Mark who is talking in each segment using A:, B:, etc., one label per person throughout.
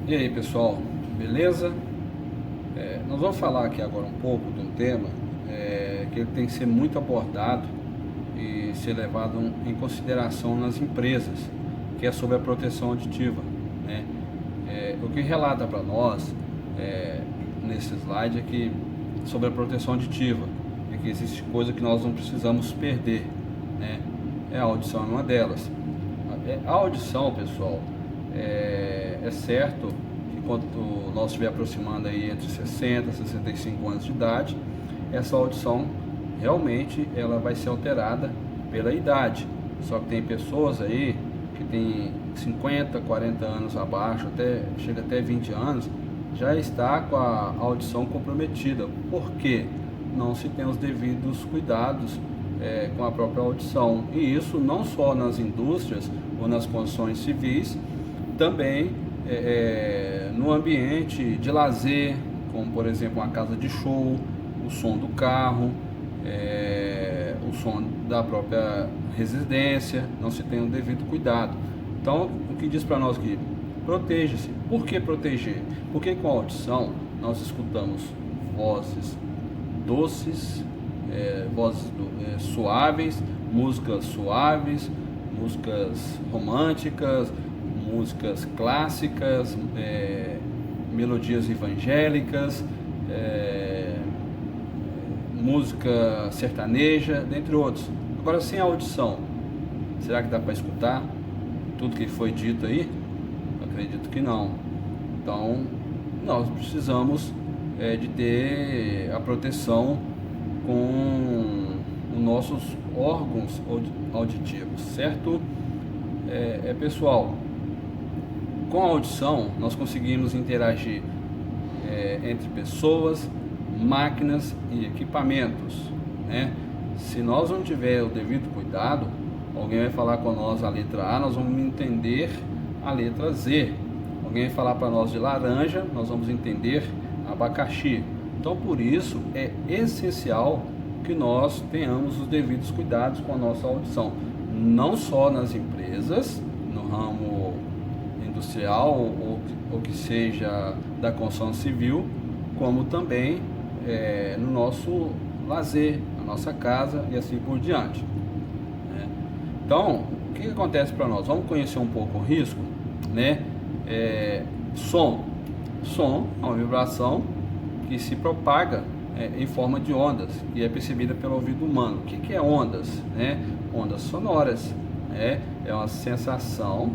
A: E aí pessoal, beleza? Nós vamos falar aqui agora um pouco de um tema que tem que ser muito abordado e ser levado em consideração nas empresas, que é sobre a proteção auditiva, né? O que relata para nós nesse slide é que sobre a proteção auditiva é que existe coisa que nós não precisamos perder, né? A audição é uma delas. A audição, pessoal, é certo que quando nós estiver aproximando aí entre 60 e 65 anos de idade, essa audição realmente ela vai ser alterada pela idade. Só que tem pessoas aí que tem 50, 40 anos abaixo, chega até 20 anos, já está com a audição comprometida. Por quê? Não se tem os devidos cuidados com a própria audição. E isso não só nas indústrias ou nas construções civis, também no ambiente de lazer, como por exemplo uma casa de show, o som do carro, o som da própria residência, não se tem o devido cuidado. Então, o que diz para nós aqui? Proteja-se. Por que proteger? Porque com a audição nós escutamos vozes doces, suaves, músicas românticas, músicas clássicas, melodias evangélicas, música sertaneja, dentre outros. Agora, sem audição, será que dá para escutar tudo que foi dito aí? Acredito que não. Então, nós precisamos de ter a proteção com os nossos órgãos auditivos, certo? Pessoal, com a audição nós conseguimos interagir entre pessoas, máquinas e equipamentos, né? Se nós não tiver o devido cuidado, alguém vai falar com nós a letra A, nós vamos entender a letra Z. Alguém vai falar para nós de laranja, nós vamos entender abacaxi. Então, por isso é essencial que nós tenhamos os devidos cuidados com a nossa audição, não só nas empresas, no ramo industrial ou que seja da construção civil, como também no nosso lazer, na nossa casa e assim por diante, né? Então, o que acontece para nós? Vamos conhecer um pouco o risco, né? Som é uma vibração que se propaga em forma de ondas e é percebida pelo ouvido humano. O que é ondas? Ondas sonoras. É uma sensação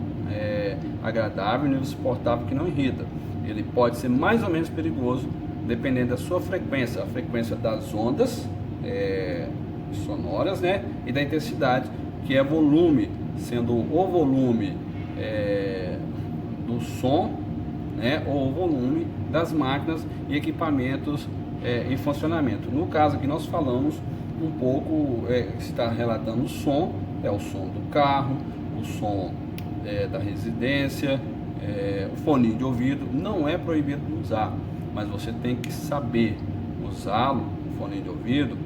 A: agradável e suportável que não irrita. Ele pode ser mais ou menos perigoso dependendo da sua frequência, a frequência das ondas sonoras, né? E da intensidade, que é volume, sendo o volume do som, né? Ou o volume das máquinas e equipamentos em funcionamento. No caso aqui nós falamos um pouco, que está relatando o som, é o som do carro, o som da residência, o fone de ouvido. Não é proibido usar, mas você tem que saber usá-lo, o fone de ouvido,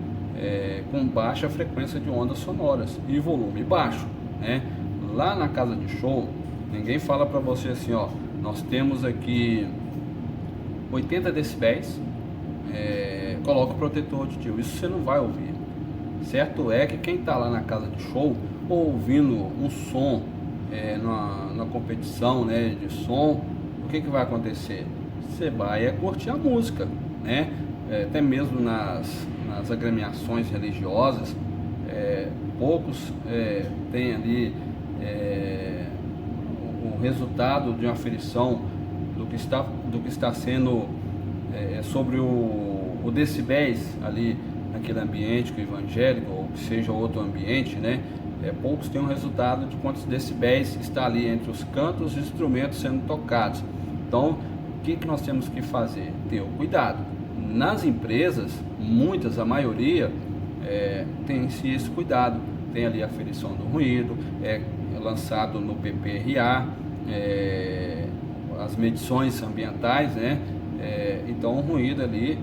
A: com baixa frequência de ondas sonoras e volume baixo, né? Lá na casa de show, ninguém fala para você assim, ó, nós temos aqui 80 decibéis, coloca o protetor auditivo. Isso você não vai ouvir. Certo é que quem está lá na casa de show ouvindo um som na competição, né, de som, o que vai acontecer? Você vai curtir a música, né? Até mesmo nas agremiações religiosas, poucos têm ali o resultado de uma aferição do que está sendo sobre o decibéis ali naquele ambiente evangélico ou que seja outro ambiente, né? Poucos têm um resultado de quantos decibéis está ali entre os cantos e os instrumentos sendo tocados. Então, o que nós temos que fazer? Ter o cuidado. Nas empresas, muitas, a maioria, tem esse cuidado. Tem ali a aferição do ruído, lançado no PPRA, as medições ambientais, né? Então o ruído ali,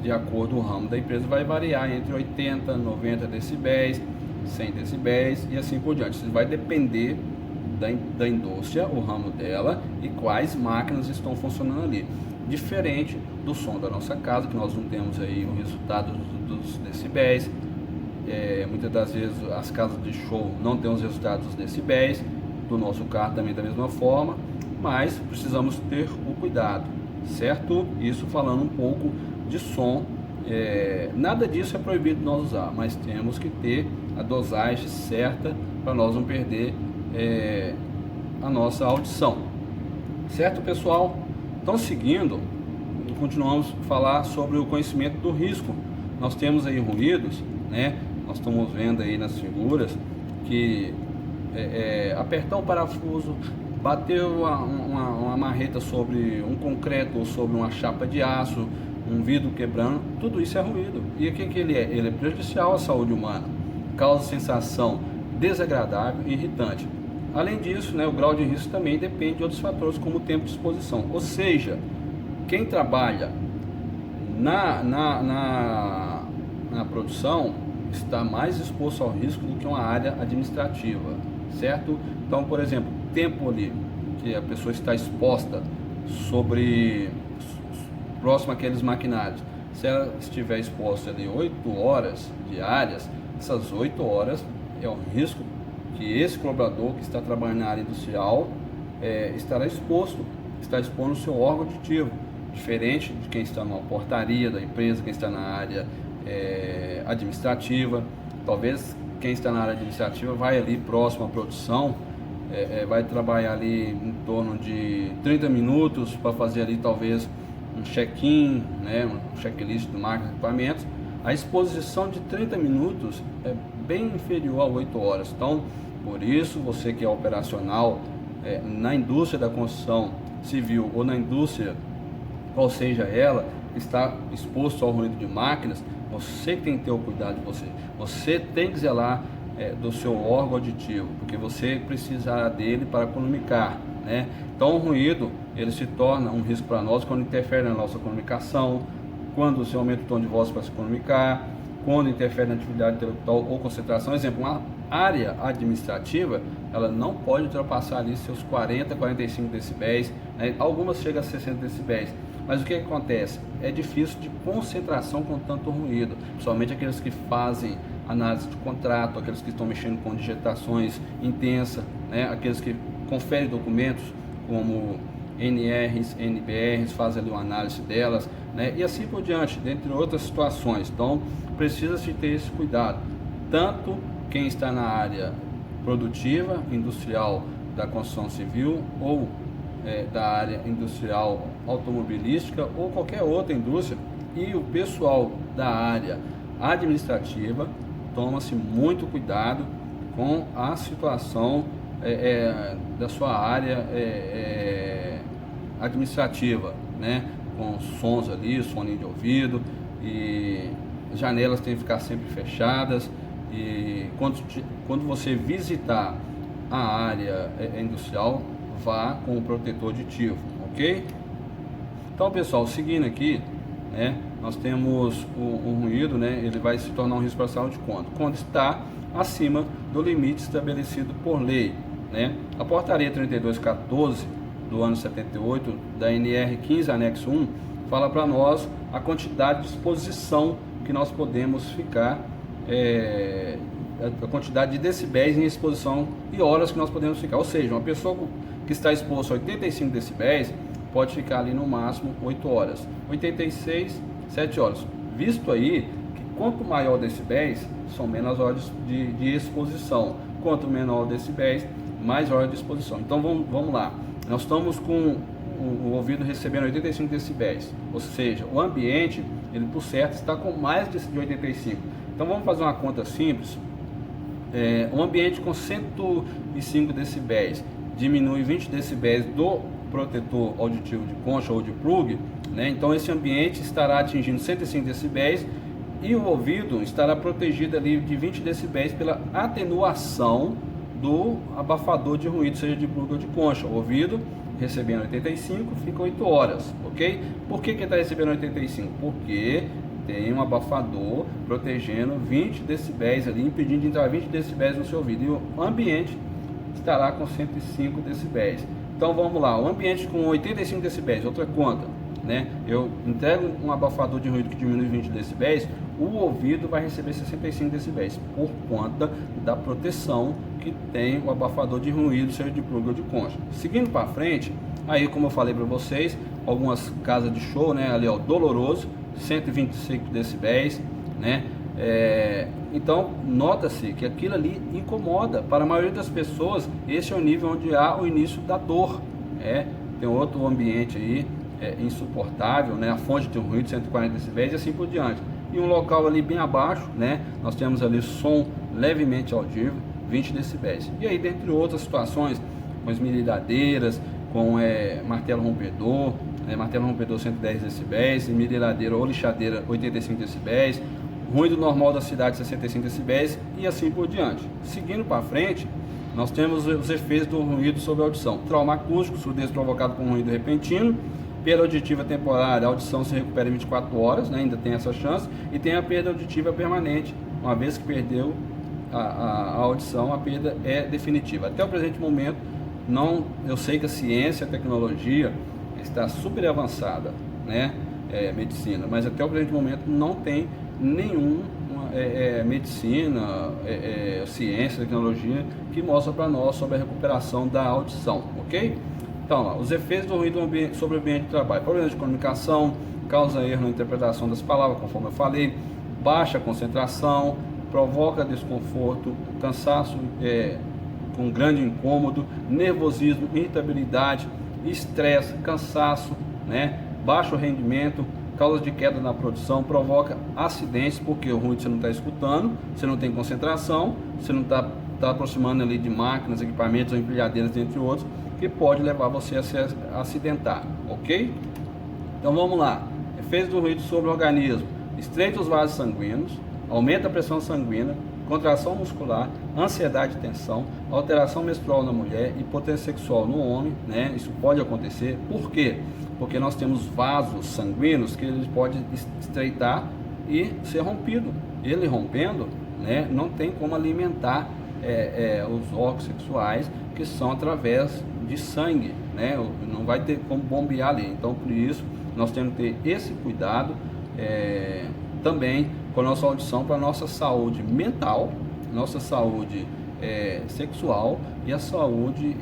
A: de acordo com o ramo da empresa, vai variar entre 80, 90 decibéis, 100 decibéis e assim por diante. Isso vai depender da indústria, o ramo dela, e quais máquinas estão funcionando ali. Diferente do som da nossa casa, que nós não temos aí o resultado dos decibéis. Muitas das vezes as casas de show não têm os resultados dos decibéis, do nosso carro também da mesma forma, mas precisamos ter o cuidado, certo? Isso falando um pouco de som. Nada disso é proibido de nós usar, mas temos que ter a dosagem certa para nós não perder a nossa audição, certo, pessoal? Então, seguindo, continuamos a falar sobre o conhecimento do risco. Nós temos aí ruídos, né? Nós estamos vendo aí nas figuras que apertar um parafuso, bater uma marreta sobre um concreto ou sobre uma chapa de aço, um vidro quebrando, tudo isso é ruído. E o que ele é? Ele é prejudicial à saúde humana, causa sensação desagradável e irritante. Além disso, né, o grau de risco também depende de outros fatores, como o tempo de exposição. Ou seja, quem trabalha na produção está mais exposto ao risco do que uma área administrativa, certo? Então, por exemplo, tempo ali que a pessoa está exposta próximo àqueles maquinários, se ela estiver exposta ali 8 horas diárias, essas 8 horas é o risco que esse colaborador que está trabalhando na área industrial está expondo o seu órgão auditivo, diferente de quem está numa portaria da empresa, quem está na área administrativa. Talvez quem está na área administrativa vai ali próximo à produção, vai trabalhar ali em torno de 30 minutos para fazer ali talvez um check-in, né, um checklist de máquinas e equipamentos. A exposição de 30 minutos é bem inferior a 8 horas. Então, por isso, você que é operacional na indústria da construção civil ou na indústria, qual seja ela, está exposto ao ruído de máquinas, você tem que ter o cuidado de você. Você tem que zelar do seu órgão auditivo, porque você precisará dele para comunicar, né? Então, o ruído, ele se torna um risco para nós quando interfere na nossa comunicação, quando você aumenta o tom de voz para se comunicar, quando interfere na atividade intelectual ou concentração. Exemplo, uma área administrativa, ela não pode ultrapassar ali seus 40, 45 decibéis, né? Algumas chegam a 60 decibéis. Mas o que acontece? É difícil de concentração com tanto ruído, principalmente aqueles que fazem análise de contrato, aqueles que estão mexendo com digitações intensas, né? Aqueles que conferem documentos como NRs, NBRs, fazem ali uma análise delas, né? E assim por diante, dentre outras situações. Então, precisa-se ter esse cuidado, tanto quem está na área produtiva, industrial da construção civil ou da área industrial automobilística ou qualquer outra indústria, e o pessoal da área administrativa, toma-se muito cuidado com a situação da sua área administrativa, né? Com sons ali, soninho de ouvido, e janelas têm que ficar sempre fechadas. E quando você visitar a área industrial, vá com o protetor auditivo, ok? Então, pessoal, seguindo aqui, né, nós temos um ruído, né, ele vai se tornar um risco para a saúde quando está acima do limite estabelecido por lei, né? A portaria 3214 do ano 78 da NR 15 anexo 1 fala para nós a quantidade de exposição que nós podemos ficar, a quantidade de decibéis em exposição e horas que nós podemos ficar. Ou seja, uma pessoa que está exposta a 85 decibéis pode ficar ali no máximo 8 horas, 86, 7 horas. Visto aí que quanto maior decibéis, são menos horas de exposição. Quanto menor decibéis, mais horas de exposição. Então vamos lá. Nós estamos com o ouvido recebendo 85 decibéis, ou seja, o ambiente, ele por certo está com mais de 85. Então vamos fazer uma conta simples. Um ambiente com 105 decibéis diminui 20 decibéis do protetor auditivo de concha ou de plug, né? Então esse ambiente estará atingindo 105 decibéis e o ouvido estará protegido ali de 20 decibéis pela atenuação do abafador de ruído, seja de plug ou de concha. O ouvido recebendo 85 fica 8 horas, ok? Por que está recebendo 85? Porque tem um abafador protegendo 20 decibéis ali, impedindo de entrar 20 decibéis no seu ouvido. E o ambiente estará com 105 decibéis. Então vamos lá, o ambiente com 85 decibéis, outra conta, né? Eu entrego um abafador de ruído que diminui 20 decibéis, o ouvido vai receber 65 decibéis, por conta da proteção que tem o abafador de ruído, seja de plug ou de concha. Seguindo para frente, aí como eu falei para vocês, algumas casas de show, né? Ali ó, Doloroso, 125 decibéis, né? Então nota-se que aquilo ali incomoda. Para a maioria das pessoas, esse é o nível onde há o início da dor. Tem outro ambiente aí insuportável, né? A fonte de um ruído, 140 decibéis e assim por diante. E um local ali bem abaixo, né? Nós temos ali som levemente audível, 20 decibéis. E aí, dentre outras situações, com esmerilhadeiras, com martelo rompedor, martelo rompedor 110 decibéis, esmerilhadeira ou lixadeira 85 decibéis, ruído normal da cidade 65 decibéis e assim por diante. Seguindo para frente, nós temos os efeitos do ruído sobre a audição: trauma acústico, surdez provocado por um ruído repentino, perda auditiva temporária, a audição se recupera em 24 horas, né? Ainda tem essa chance, e tem a perda auditiva permanente, uma vez que perdeu a audição, a perda é definitiva. Até o presente momento, eu sei que a ciência, a tecnologia está super avançada, né? Medicina, mas até o presente momento não tem nenhuma medicina, ciência, tecnologia que mostra para nós sobre a recuperação da audição, ok? Então, ó, os efeitos do ruído sobre o ambiente de trabalho: problemas de comunicação, causa erro na interpretação das palavras, conforme eu falei, baixa concentração, provoca desconforto, cansaço com grande incômodo, nervosismo, irritabilidade, estresse, cansaço, né? Baixo rendimento, causa de queda na produção, provoca acidentes, porque o ruído você não está escutando, você não tem concentração, você não está aproximando ali de máquinas, equipamentos ou empilhadeiras, entre outros, que pode levar você a se acidentar, ok? Então vamos lá. Efeitos do ruído sobre o organismo: estreita os vasos sanguíneos, aumenta a pressão sanguínea, contração muscular, ansiedade e tensão, alteração menstrual na mulher, impotência sexual no homem, né? Isso pode acontecer. Por quê? Porque nós temos vasos sanguíneos que eles podem estreitar e ser rompido. Ele rompendo, né, não tem como alimentar os órgãos sexuais, que são através de sangue, né? Não vai ter como bombear ali. Então, por isso, nós temos que ter esse cuidado também com a nossa audição, para a nossa saúde mental, nossa saúde sexual e a saúde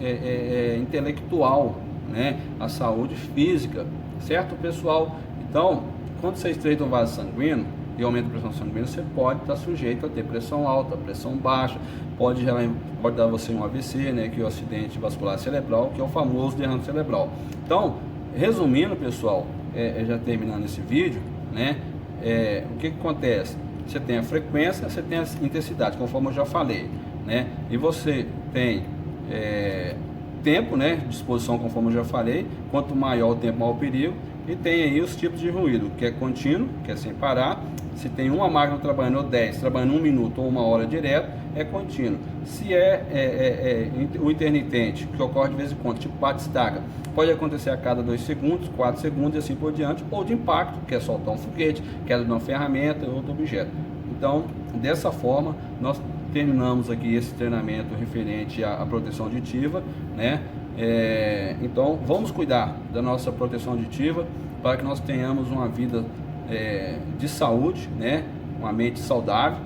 A: intelectual, né? A saúde física, certo, pessoal? Então, quando você estreita o vaso sanguíneo e aumenta a pressão sanguínea, você pode estar sujeito a ter pressão alta, pressão baixa, pode dar você um AVC, né? Que é o acidente vascular cerebral, que é o famoso derrame cerebral. Então, resumindo, pessoal, já terminando esse vídeo, né? O que acontece? Você tem a frequência, você tem a intensidade, conforme eu já falei, né? E você tem tempo, né, de exposição, conforme eu já falei. Quanto maior o tempo, maior o perigo. E tem aí os tipos de ruído, que é contínuo, que é sem parar. Se tem uma máquina trabalhando, ou 10 trabalhando 1 minuto ou 1 hora direto, é contínuo. Se o intermitente, que ocorre de vez em quando, tipo bate-estaca, pode acontecer a cada 2 segundos, 4 segundos e assim por diante. Ou de impacto, que é soltar um foguete, queda de uma ferramenta ou outro objeto. Então, dessa forma, nós terminamos aqui esse treinamento referente à proteção auditiva, né? Então, vamos cuidar da nossa proteção auditiva para que nós tenhamos uma vida de saúde, né? Uma mente saudável,